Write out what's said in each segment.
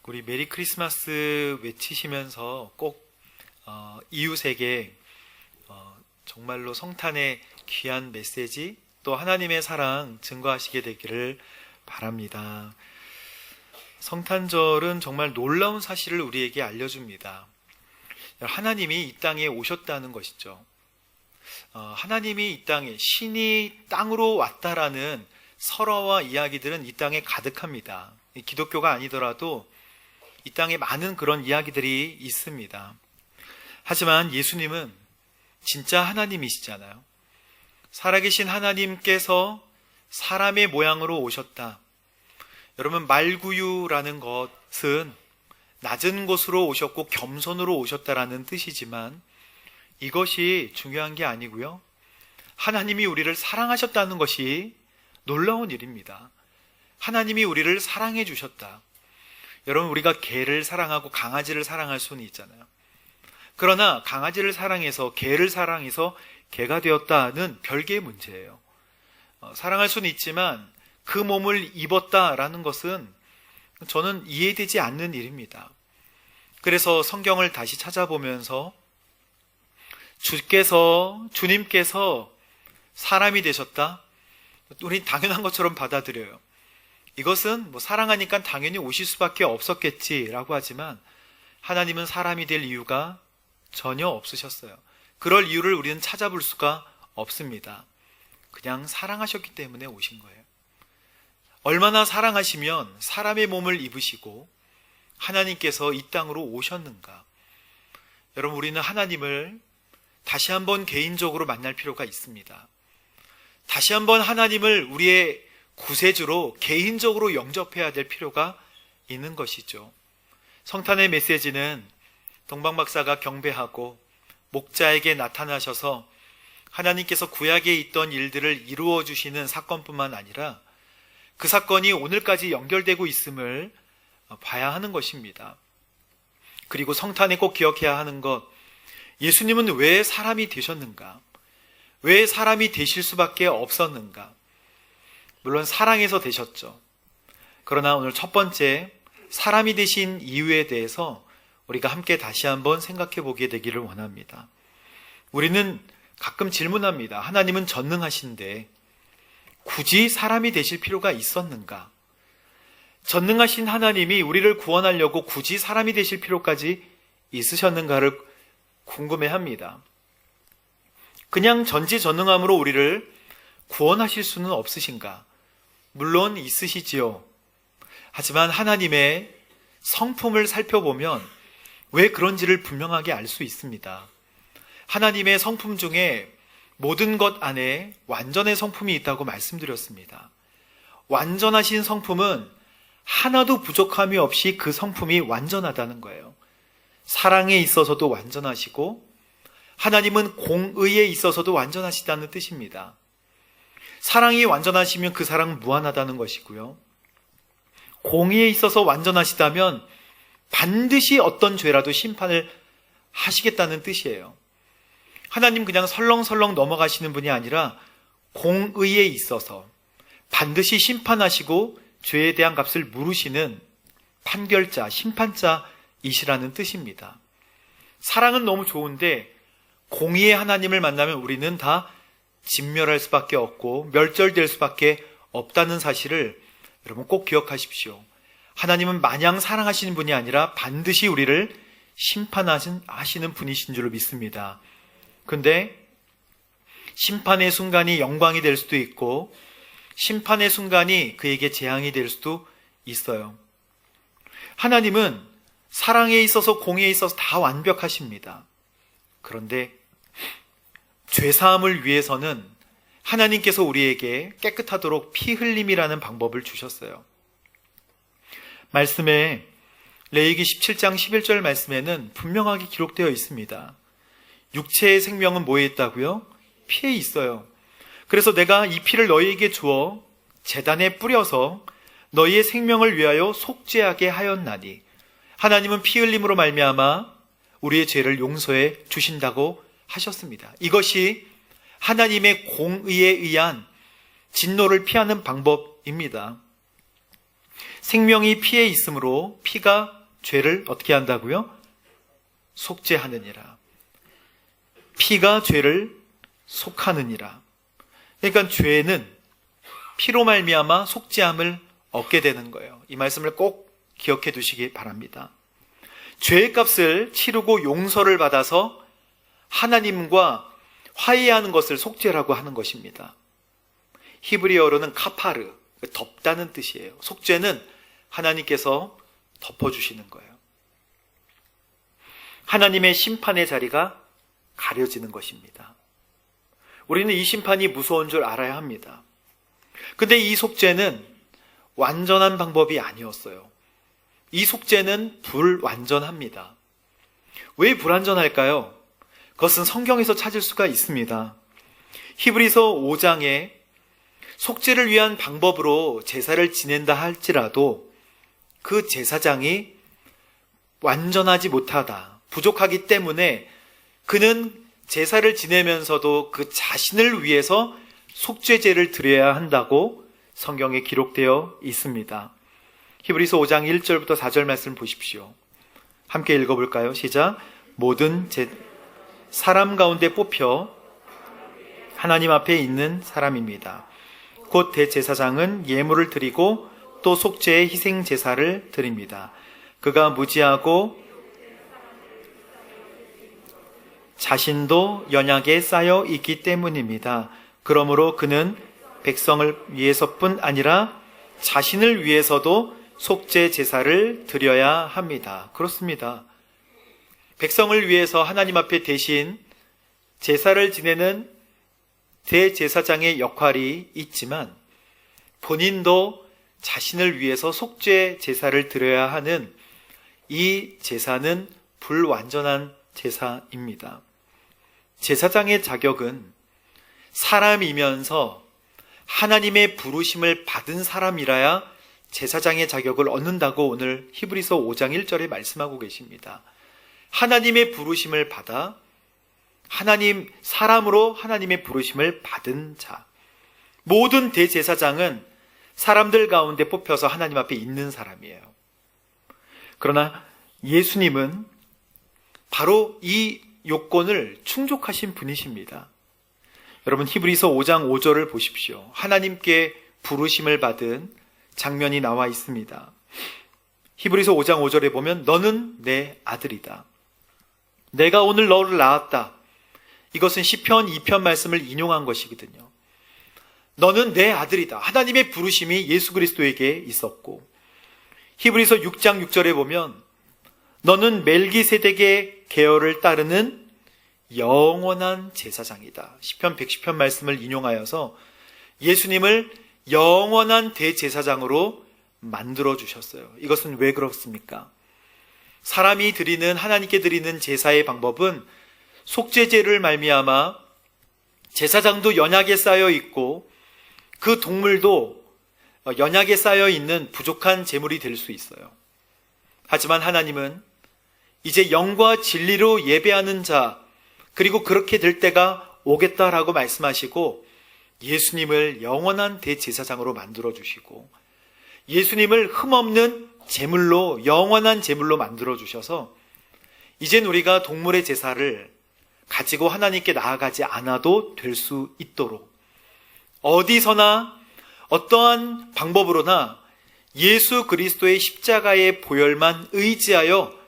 우리 메리 크리스마스 외치시면서 꼭 이웃에게 정말로 성탄의 귀한 메시지 또 하나님의 사랑 증거하시게 되기를 바랍니다. 성탄절은 정말 놀라운 사실을 우리에게 알려줍니다. 하나님이 이 땅에 오셨다는 것이죠. 하나님이 이 땅에 신이 땅으로 왔다라는 설화와 이야기들은 이 땅에 가득합니다. 기독교가 아니더라도 이 땅에 많은 그런 이야기들이 있습니다. 하지만 예수님은 진짜 하나님이시잖아요. 살아계신 하나님께서 사람의 모양으로 오셨다. 여러분, 말구유라는 것은 낮은 곳으로 오셨고 겸손으로 오셨다라는 뜻이지만 이것이 중요한 게 아니고요. 하나님이 우리를 사랑하셨다는 것이 놀라운 일입니다. 하나님이 우리를 사랑해 주셨다. 여러분, 우리가 개를 사랑하고 강아지를 사랑할 수는 있잖아요. 그러나 강아지를 사랑해서 개를 사랑해서 개가 되었다는 별개의 문제예요. 사랑할 수는 있지만 그 몸을 입었다라는 것은 저는 이해되지 않는 일입니다. 그래서 성경을 다시 찾아보면서 주님께서 사람이 되셨다? 우린 당연한 것처럼 받아들여요. 이것은 사랑하니까 당연히 오실 수밖에 없었겠지라고 하지만 하나님은 사람이 될 이유가 전혀 없으셨어요. 그럴 이유를 우리는 찾아볼 수가 없습니다. 그냥 사랑하셨기 때문에 오신 거예요. 얼마나 사랑하시면 사람의 몸을 입으시고 하나님께서 이 땅으로 오셨는가. 여러분, 우리는 하나님을 다시 한번 개인적으로 만날 필요가 있습니다. 다시 한번 하나님을 우리의 구세주로 개인적으로 영접해야 될 필요가 있는 것이죠. 성탄의 메시지는 동방박사가 경배하고 목자에게 나타나셔서 하나님께서 구약에 있던 일들을 이루어 주시는 사건뿐만 아니라 그 사건이 오늘까지 연결되고 있음을 봐야 하는 것입니다. 그리고 성탄에 꼭 기억해야 하는 것, 예수님은 왜 사람이 되셨는가? 왜 사람이 되실 수밖에 없었는가? 물론 사랑해서 되셨죠. 그러나 오늘 첫 번째, 사람이 되신 이유에 대해서 우리가 함께 다시 한번 생각해 보게 되기를 원합니다. 우리는 가끔 질문합니다. 하나님은 전능하신데 굳이 사람이 되실 필요가 있었는가? 전능하신 하나님이 우리를 구원하려고 굳이 사람이 되실 필요까지 있으셨는가를 궁금해합니다. 그냥 전지전능함으로 우리를 구원하실 수는 없으신가? 물론 있으시지요. 하지만 하나님의 성품을 살펴보면 왜 그런지를 분명하게 알 수 있습니다. 하나님의 성품 중에 모든 것 안에 완전의 성품이 있다고 말씀드렸습니다. 완전하신 성품은 하나도 부족함이 없이 그 성품이 완전하다는 거예요. 사랑에 있어서도 완전하시고 하나님은 공의에 있어서도 완전하시다는 뜻입니다. 사랑이 완전하시면 그 사랑은 무한하다는 것이고요. 공의에 있어서 완전하시다면 반드시 어떤 죄라도 심판을 하시겠다는 뜻이에요. 하나님 그냥 설렁설렁 넘어가시는 분이 아니라 공의에 있어서 반드시 심판하시고 죄에 대한 값을 물으시는 판결자, 심판자이시라는 뜻입니다. 사랑은 너무 좋은데 공의의 하나님을 만나면 우리는 다 진멸할 수밖에 없고 멸절될 수밖에 없다는 사실을 여러분 꼭 기억하십시오. 하나님은 마냥 사랑하시는 분이 아니라 반드시 우리를 심판하시는 분이신 줄로 믿습니다. 근데 심판의 순간이 영광이 될 수도 있고 심판의 순간이 그에게 재앙이 될 수도 있어요. 하나님은 사랑에 있어서 공의에 있어서 다 완벽하십니다. 그런데 죄사함을 위해서는 하나님께서 우리에게 깨끗하도록 피 흘림이라는 방법을 주셨어요. 말씀에 레위기 17장 11절 말씀에는 분명하게 기록되어 있습니다. 육체의 생명은 뭐에 있다고요? 피에 있어요. 그래서 내가 이 피를 너희에게 주어 제단에 뿌려서 너희의 생명을 위하여 속죄하게 하였나니 하나님은 피 흘림으로 말미암아 우리의 죄를 용서해 주신다고 하셨습니다. 이것이 하나님의 공의에 의한 진노를 피하는 방법입니다. 생명이 피에 있으므로 피가 죄를 어떻게 한다고요? 속죄하느니라. 피가 죄를 속하느니라. 그러니까 죄는 피로 말미암아 속죄함을 얻게 되는 거예요. 이 말씀을 꼭 기억해 두시기 바랍니다. 죄의 값을 치르고 용서를 받아서 하나님과 화해하는 것을 속죄라고 하는 것입니다. 히브리어로는 카파르, 덮다는 뜻이에요. 속죄는 하나님께서 덮어주시는 거예요. 하나님의 심판의 자리가 가려지는 것입니다. 우리는 이 심판이 무서운 줄 알아야 합니다. 근데 이 속죄는 완전한 방법이 아니었어요. 이 속죄는 불완전합니다. 왜 불완전할까요? 그것은 성경에서 찾을 수가 있습니다. 히브리서 5장에 속죄를 위한 방법으로 제사를 지낸다 할지라도 그 제사장이 완전하지 못하다, 부족하기 때문에 그는 제사를 지내면서도 그 자신을 위해서 속죄제를 드려야 한다고 성경에 기록되어 있습니다. 히브리서 5장 1절부터 4절 말씀 보십시오. 함께 읽어볼까요? 시작. 모든 사람 가운데 뽑혀 하나님 앞에 있는 사람입니다. 곧 대제사장은 예물을 드리고 또 속죄의 희생 제사를 드립니다. 그가 무지하고 자신도 연약에 쌓여 있기 때문입니다. 그러므로 그는 백성을 위해서뿐 아니라 자신을 위해서도 속죄 제사를 드려야 합니다. 그렇습니다. 백성을 위해서 하나님 앞에 대신 제사를 지내는 대제사장의 역할이 있지만 본인도 자신을 위해서 속죄 제사를 드려야 하는 이 제사는 불완전한 제사입니다. 제사장의 자격은 사람이면서 하나님의 부르심을 받은 사람이라야 제사장의 자격을 얻는다고 오늘 히브리서 5장 1절에 말씀하고 계십니다. 하나님의 부르심을 받아 사람으로 하나님의 부르심을 받은 자. 모든 대제사장은 사람들 가운데 뽑혀서 하나님 앞에 있는 사람이에요. 그러나 예수님은 바로 이 요건을 충족하신 분이십니다. 여러분 히브리서 5장 5절을 보십시오. 하나님께 부르심을 받은 장면이 나와 있습니다. 히브리서 5장 5절에 보면 너는 내 아들이다. 내가 오늘 너를 낳았다. 이것은 시편 2편 말씀을 인용한 것이거든요. 너는 내 아들이다. 하나님의 부르심이 예수 그리스도에게 있었고 히브리서 6장 6절에 보면 너는 멜기세덱의 계열을 따르는 영원한 제사장이다. 시편 110편 말씀을 인용하여서 예수님을 영원한 대제사장으로 만들어 주셨어요. 이것은 왜 그렇습니까? 사람이 드리는 하나님께 드리는 제사의 방법은 속죄제를 말미암아 제사장도 연약에 쌓여 있고 그 동물도 연약에 쌓여 있는 부족한 제물이 될 수 있어요. 하지만 하나님은 이제 영과 진리로 예배하는 자, 그리고 그렇게 될 때가 오겠다라고 말씀하시고 예수님을 영원한 대제사장으로 만들어 주시고 예수님을 흠없는 제물로, 영원한 제물로 만들어 주셔서 이젠 우리가 동물의 제사를 가지고 하나님께 나아가지 않아도 될 수 있도록 어디서나 어떠한 방법으로나 예수 그리스도의 십자가의 보혈만 의지하여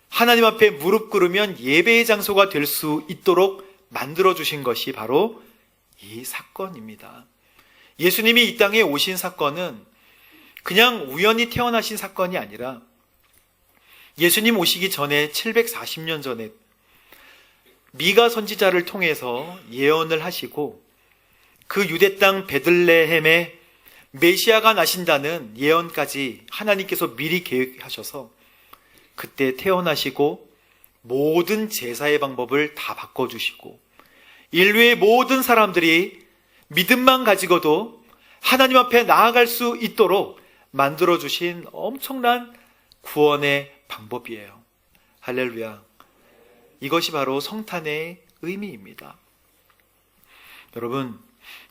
하나님 앞에 무릎 꿇으면 예배의 장소가 될 수 있도록 만들어 주신 것이 바로 이 사건입니다. 예수님이 이 땅에 오신 사건은 그냥 우연히 태어나신 사건이 아니라 예수님 오시기 전에 740년 전에 미가 선지자를 통해서 예언을 하시고 그 유대 땅 베들레헴에 메시아가 나신다는 예언까지 하나님께서 미리 계획하셔서 그때 태어나시고 모든 제사의 방법을 다 바꿔주시고 인류의 모든 사람들이 믿음만 가지고도 하나님 앞에 나아갈 수 있도록 만들어주신 엄청난 구원의 방법이에요. 할렐루야. 이것이 바로 성탄의 의미입니다. 여러분,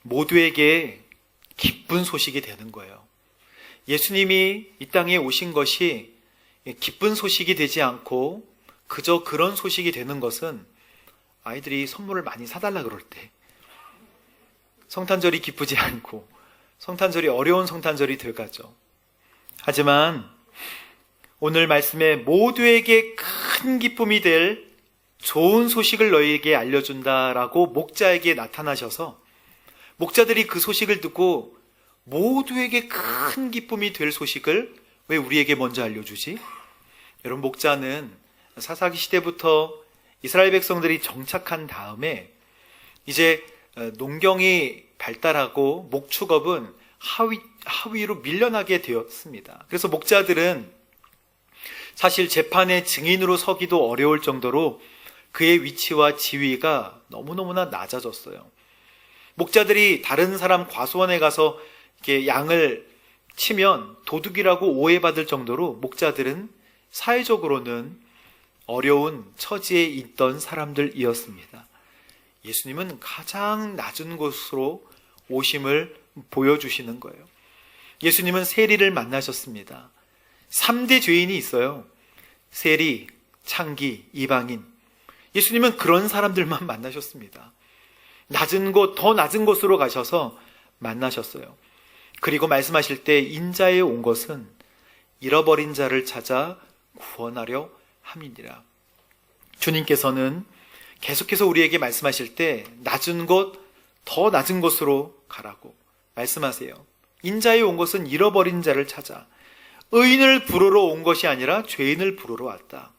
모두에게 기쁜 소식이 되는 거예요. 예수님이 이 땅에 오신 것이 기쁜 소식이 되지 않고 그저 그런 소식이 되는 것은 아이들이 선물을 많이 사달라 그럴 때, 성탄절이 기쁘지 않고 성탄절이 어려운 성탄절이 돼가죠. 하지만 오늘 말씀에 모두에게 큰 기쁨이 될 좋은 소식을 너희에게 알려준다라고 목자에게 나타나셔서 목자들이 그 소식을 듣고 모두에게 큰 기쁨이 될 소식을 왜 우리에게 먼저 알려주지? 여러분, 목자는 사사기 시대부터 이스라엘 백성들이 정착한 다음에 이제 농경이 발달하고 목축업은 하위로 밀려나게 되었습니다. 그래서 목자들은 사실 재판의 증인으로 서기도 어려울 정도로 그의 위치와 지위가 너무너무나 낮아졌어요. 목자들이 다른 사람 과수원에 가서 이렇게 양을 치면 도둑이라고 오해받을 정도로 목자들은 사회적으로는 어려운 처지에 있던 사람들이었습니다. 예수님은 가장 낮은 곳으로 오심을 보여주시는 거예요. 예수님은 세리를 만나셨습니다. 3대 죄인이 있어요. 세리, 창기, 이방인. 예수님은 그런 사람들만 만나셨습니다. 낮은 곳, 더 낮은 곳으로 가셔서 만나셨어요. 그리고 말씀하실 때 인자에 온 것은 잃어버린 자를 찾아 구원하려 함이니라. 주님께서는 계속해서 우리에게 말씀하실 때 낮은 곳, 더 낮은 곳으로 가라고 말씀하세요. 인자에 온 것은 잃어버린 자를 찾아 의인을 부르러 온 것이 아니라 죄인을 부르러 왔다.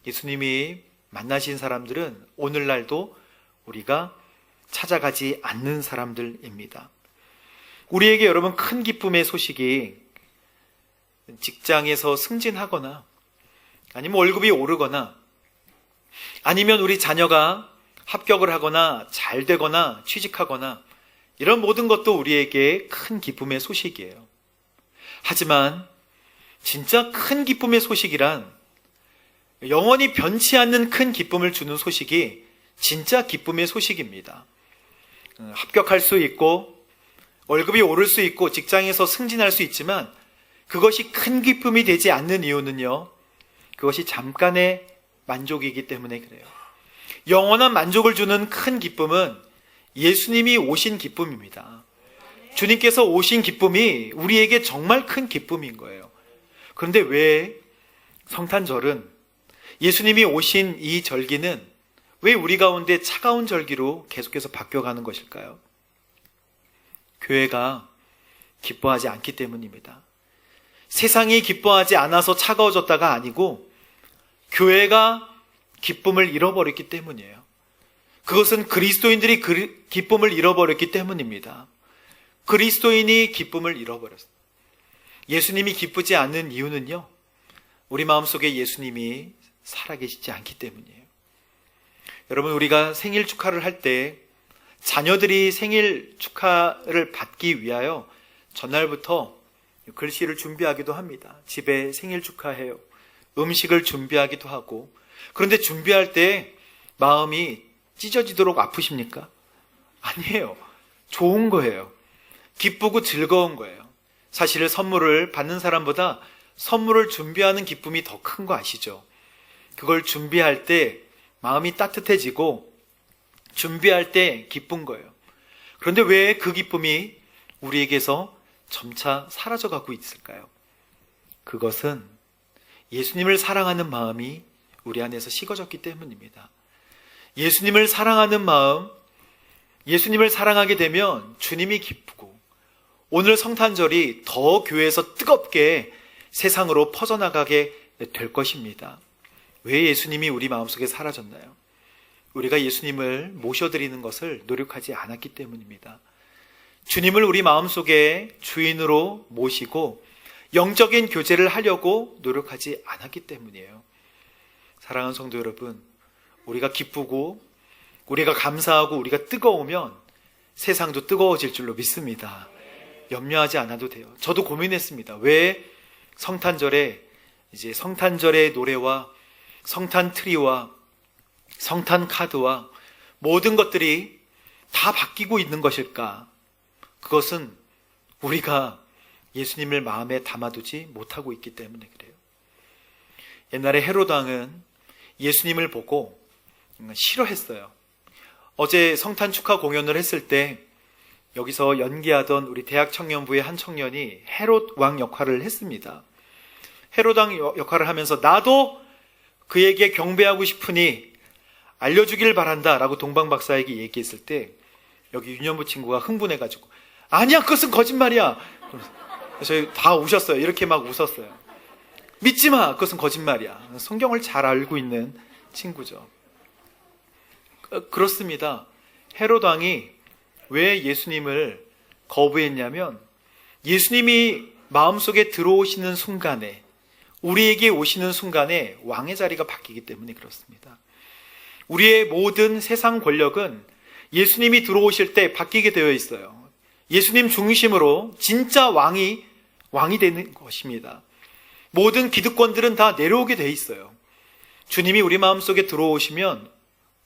예수님이 만나신 사람들은 오늘날도 우리가 찾아가지 않는 사람들입니다. 우리에게 여러분 큰 기쁨의 소식이 직장에서 승진하거나 아니면 월급이 오르거나 아니면 우리 자녀가 합격을 하거나 잘 되거나 취직하거나 이런 모든 것도 우리에게 큰 기쁨의 소식이에요. 하지만 진짜 큰 기쁨의 소식이란 영원히 변치 않는 큰 기쁨을 주는 소식이 진짜 기쁨의 소식입니다. 합격할 수 있고 월급이 오를 수 있고 직장에서 승진할 수 있지만 그것이 큰 기쁨이 되지 않는 이유는요, 그것이 잠깐의 만족이기 때문에 그래요. 영원한 만족을 주는 큰 기쁨은 예수님이 오신 기쁨입니다. 주님께서 오신 기쁨이 우리에게 정말 큰 기쁨인 거예요. 그런데 왜 성탄절은, 예수님이 오신 이 절기는 왜 우리 가운데 차가운 절기로 계속해서 바뀌어가는 것일까요? 교회가 기뻐하지 않기 때문입니다. 세상이 기뻐하지 않아서 차가워졌다가 아니고 교회가 기쁨을 잃어버렸기 때문이에요. 그것은 그리스도인들이 기쁨을 잃어버렸기 때문입니다. 그리스도인이 기쁨을 잃어버렸어요. 예수님이 기쁘지 않는 이유는요, 우리 마음속에 예수님이 살아계시지 않기 때문이에요. 여러분, 우리가 생일 축하를 할 때 자녀들이 생일 축하를 받기 위하여 전날부터 글씨를 준비하기도 합니다. 집에 생일 축하해요. 음식을 준비하기도 하고. 그런데 준비할 때 마음이 찢어지도록 아프십니까? 아니에요. 좋은 거예요. 기쁘고 즐거운 거예요. 사실 선물을 받는 사람보다 선물을 준비하는 기쁨이 더 큰 거 아시죠? 그걸 준비할 때 마음이 따뜻해지고 준비할 때 기쁜 거예요. 그런데 왜 그 기쁨이 우리에게서 점차 사라져가고 있을까요? 그것은 예수님을 사랑하는 마음이 우리 안에서 식어졌기 때문입니다. 예수님을 사랑하는 마음, 예수님을 사랑하게 되면 주님이 기쁘고 오늘 성탄절이 더 교회에서 뜨겁게 세상으로 퍼져나가게 될 것입니다. 왜 예수님이 우리 마음속에 사라졌나요? 우리가 예수님을 모셔드리는 것을 노력하지 않았기 때문입니다. 주님을 우리 마음속에 주인으로 모시고 영적인 교제를 하려고 노력하지 않았기 때문이에요. 사랑하는 성도 여러분, 우리가 기쁘고 우리가 감사하고 우리가 뜨거우면 세상도 뜨거워질 줄로 믿습니다. 염려하지 않아도 돼요. 저도 고민했습니다. 왜 성탄절에 이제 성탄절의 노래와 성탄 트리와 성탄 카드와 모든 것들이 다 바뀌고 있는 것일까? 그것은 우리가 예수님을 마음에 담아두지 못하고 있기 때문에 그래요. 옛날에 헤롯 왕은 예수님을 보고 싫어했어요. 어제 성탄 축하 공연을 했을 때 여기서 연기하던 우리 대학 청년부의 한 청년이 헤롯 왕 역할을 했습니다. 헤롯 왕 역할을 하면서 나도 그에게 경배하고 싶으니 알려주길 바란다 라고 동방 박사에게 얘기했을 때 여기 유년부 친구가 흥분해가지고 아니야, 그것은 거짓말이야. 저희 다 우셨어요. 이렇게 막 웃었어요. 믿지 마, 그것은 거짓말이야. 성경을 잘 알고 있는 친구죠. 그렇습니다. 헤롯 왕이 왜 예수님을 거부했냐면 예수님이 마음속에 들어오시는 순간에, 우리에게 오시는 순간에 왕의 자리가 바뀌기 때문에 그렇습니다. 우리의 모든 세상 권력은 예수님이 들어오실 때 바뀌게 되어 있어요. 예수님 중심으로 진짜 왕이 되는 것입니다. 모든 기득권들은 다 내려오게 되어 있어요. 주님이 우리 마음속에 들어오시면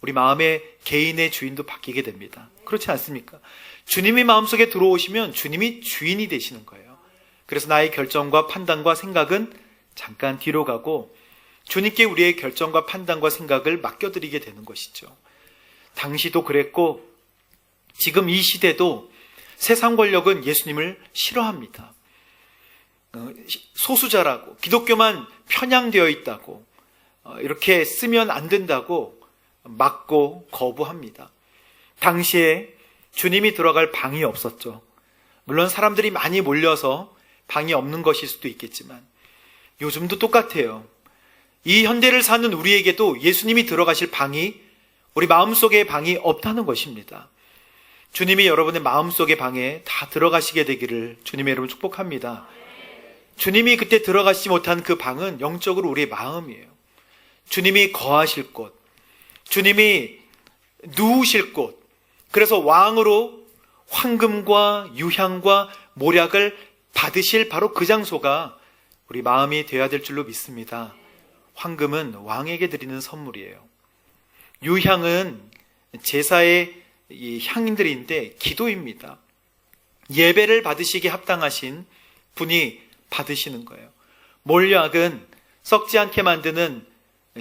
우리 마음의 개인의 주인도 바뀌게 됩니다. 그렇지 않습니까? 주님이 마음속에 들어오시면 주님이 주인이 되시는 거예요. 그래서 나의 결정과 판단과 생각은 잠깐 뒤로 가고 주님께 우리의 결정과 판단과 생각을 맡겨드리게 되는 것이죠. 당시도 그랬고 지금 이 시대도 세상 권력은 예수님을 싫어합니다. 소수자라고, 기독교만 편향되어 있다고, 이렇게 쓰면 안 된다고 막고 거부합니다. 당시에 주님이 들어갈 방이 없었죠. 물론 사람들이 많이 몰려서 방이 없는 것일 수도 있겠지만 요즘도 똑같아요. 이 현대를 사는 우리에게도 예수님이 들어가실 방이, 우리 마음속에 방이 없다는 것입니다. 주님이 여러분의 마음속의 방에 다 들어가시게 되기를 주님의 이름으로 축복합니다. 주님이 그때 들어가시지 못한 그 방은 영적으로 우리의 마음이에요. 주님이 거하실 곳, 주님이 누우실 곳, 그래서 왕으로 황금과 유향과 모략을 받으실 바로 그 장소가 우리 마음이 되어야 될 줄로 믿습니다. 황금은 왕에게 드리는 선물이에요. 유향은 제사의 이 향들인데 기도입니다. 예배를 받으시기에 합당하신 분이 받으시는 거예요. 몰약은 썩지 않게 만드는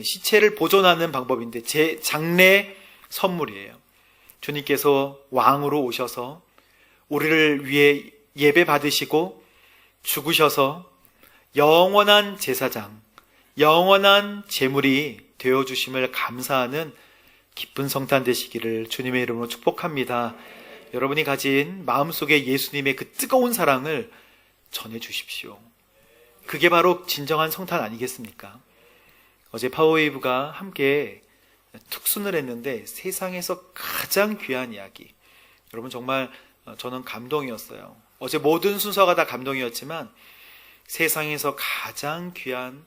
시체를 보존하는 방법인데 제 장례 선물이에요. 주님께서 왕으로 오셔서 우리를 위해 예배 받으시고 죽으셔서 영원한 제사장, 영원한 제물이 되어주심을 감사하는 기쁜 성탄 되시기를 주님의 이름으로 축복합니다. 여러분이 가진 마음속에 예수님의 그 뜨거운 사랑을 전해주십시오. 그게 바로 진정한 성탄 아니겠습니까? 어제 파워웨이브가 함께 특순을 했는데 세상에서 가장 귀한 이야기, 여러분 정말 저는 감동이었어요. 어제 모든 순서가 다 감동이었지만 세상에서 가장 귀한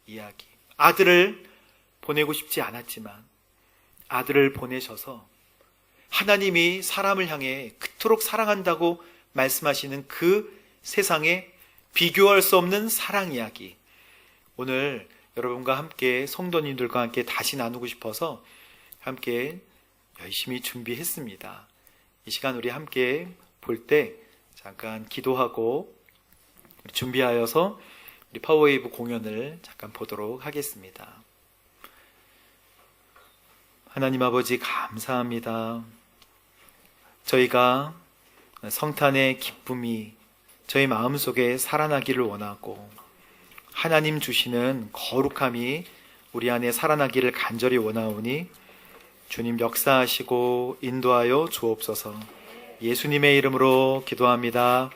이야기, 아들을 보내고 싶지 않았지만 아들을 보내셔서 하나님이 사람을 향해 그토록 사랑한다고 말씀하시는 그 세상에 비교할 수 없는 사랑 이야기, 오늘 여러분과 함께 성도님들과 함께 다시 나누고 싶어서 함께 열심히 준비했습니다. 이 시간 우리 함께 볼 때 잠깐 기도하고 준비하여서 우리 파워웨이브 공연을 잠깐 보도록 하겠습니다. 하나님 아버지 감사합니다. 저희가 성탄의 기쁨이 저희 마음속에 살아나기를 원하고 하나님 주시는 거룩함이 우리 안에 살아나기를 간절히 원하오니 주님 역사하시고 인도하여 주옵소서. 예수님의 이름으로 기도합니다.